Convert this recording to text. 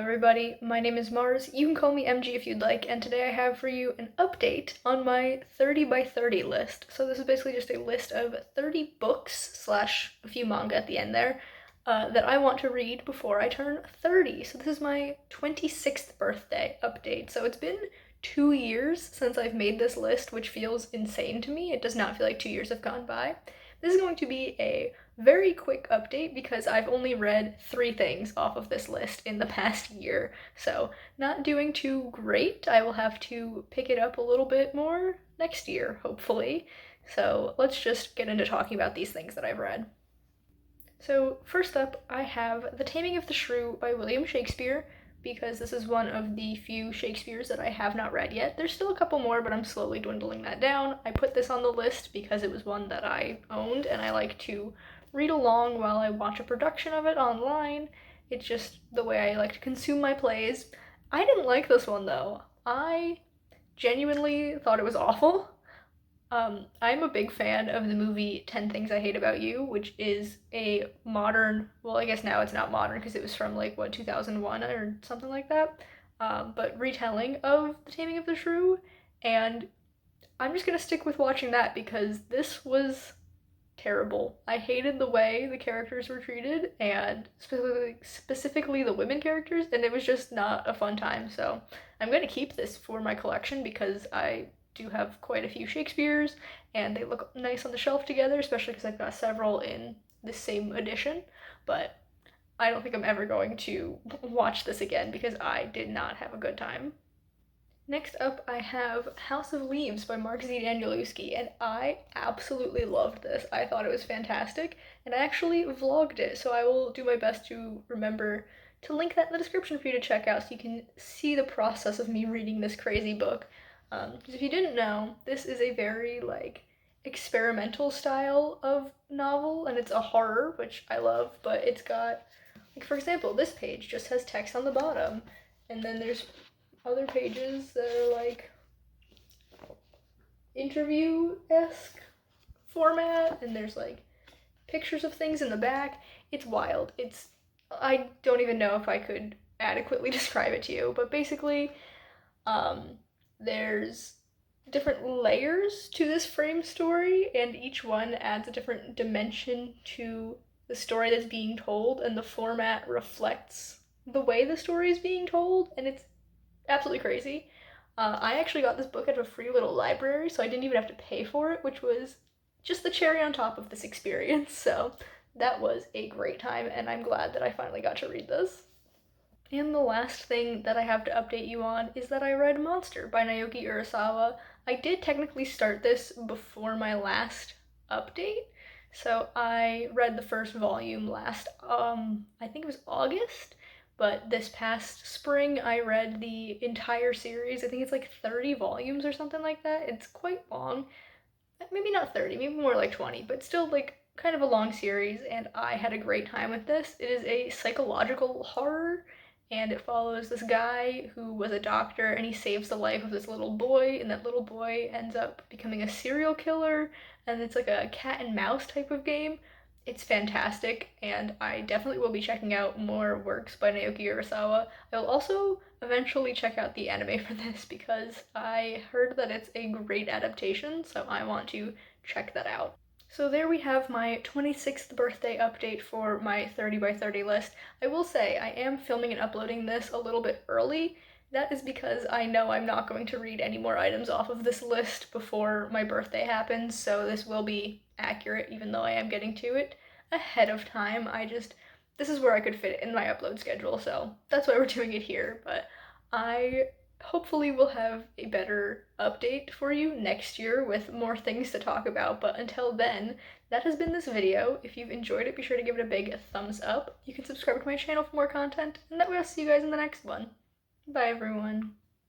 everybody, my name is Mars. You can call me MG if you'd like, and today I have for you an update on my 30 by 30 list. So this is basically just a list of 30 books slash a few manga at the end there that I want to read before I turn 30. So this is my 26th birthday update. So it's been 2 years since I've made this list, which feels insane to me. It does not feel like 2 years have gone by. This is going to be a very quick update because I've only read 3 things off of this list in the past year, so not doing too great. I will have to pick it up a little bit more next year, hopefully. So let's just get into talking about these things that I've read. So first up, I have The Taming of the Shrew by William Shakespeare, because this is one of the few Shakespeares that I have not read yet. There's still a couple more, but I'm slowly dwindling that down. I put this on the list because it was one that I owned, and I like to read along while I watch a production of it online. It's just the way I like to consume my plays. I didn't like this one though. I genuinely thought it was awful. I'm a big fan of the movie 10 Things I Hate About You, which is a modern, well, I guess now it's not modern because it was from like, what, 2001 or something like that, but retelling of The Taming of the Shrew, and I'm just gonna stick with watching that because this was terrible. I hated the way the characters were treated, and specifically the women characters, and it was just not a fun time. So I'm gonna keep this for my collection because I do have quite a few Shakespeare's, and they look nice on the shelf together, especially because I've got several in the same edition. But I don't think I'm ever going to watch this again because I did not have a good time. Next up, I have House of Leaves by Mark Z. Danielewski, and I absolutely loved this. I thought it was fantastic, and I actually vlogged it, so I will do my best to remember to link that in the description for you to check out so you can see the process of me reading this crazy book. Because if you didn't know, this is a very, like, experimental style of novel, and it's a horror, which I love, but it's got, like, for example, this page just has text on the bottom, and then there's other pages that are like interview-esque format, and there's like pictures of things in the back. It's wild. I don't even know if I could adequately describe it to you, but basically there's different layers to this frame story, and each one adds a different dimension to the story that's being told, and the format reflects the way the story is being told, and it's absolutely crazy. I actually got this book at a free little library, so I didn't even have to pay for it, which was just the cherry on top of this experience. So that was a great time, and I'm glad that I finally got to read this. And the last thing that I have to update you on is that I read Monster by Naoki Urasawa. I did technically start this before my last update, so I read the first volume last, I think it was August, but this past spring I read the entire series. I think it's like 30 volumes or something like that. It's quite long. Maybe not 30, maybe more like 20, but still like kind of a long series, and I had a great time with this. It is a psychological horror, and it follows this guy who was a doctor, and he saves the life of this little boy, and that little boy ends up becoming a serial killer, and it's like a cat and mouse type of game. It's fantastic, and I definitely will be checking out more works by Naoki Urasawa. I will also eventually check out the anime for this because I heard that it's a great adaptation, so I want to check that out. So there we have my 26th birthday update for my 30 by 30 list. I will say I am filming and uploading this a little bit early. That is because I know I'm not going to read any more items off of this list before my birthday happens, so this will be accurate even though I am getting to it ahead of time. This is where I could fit it in my upload schedule, so that's why we're doing it here, but I hopefully will have a better update for you next year with more things to talk about, but until then, that has been this video. If you've enjoyed it, be sure to give it a big thumbs up. You can subscribe to my channel for more content, and that way I'll see you guys in the next one. Bye everyone.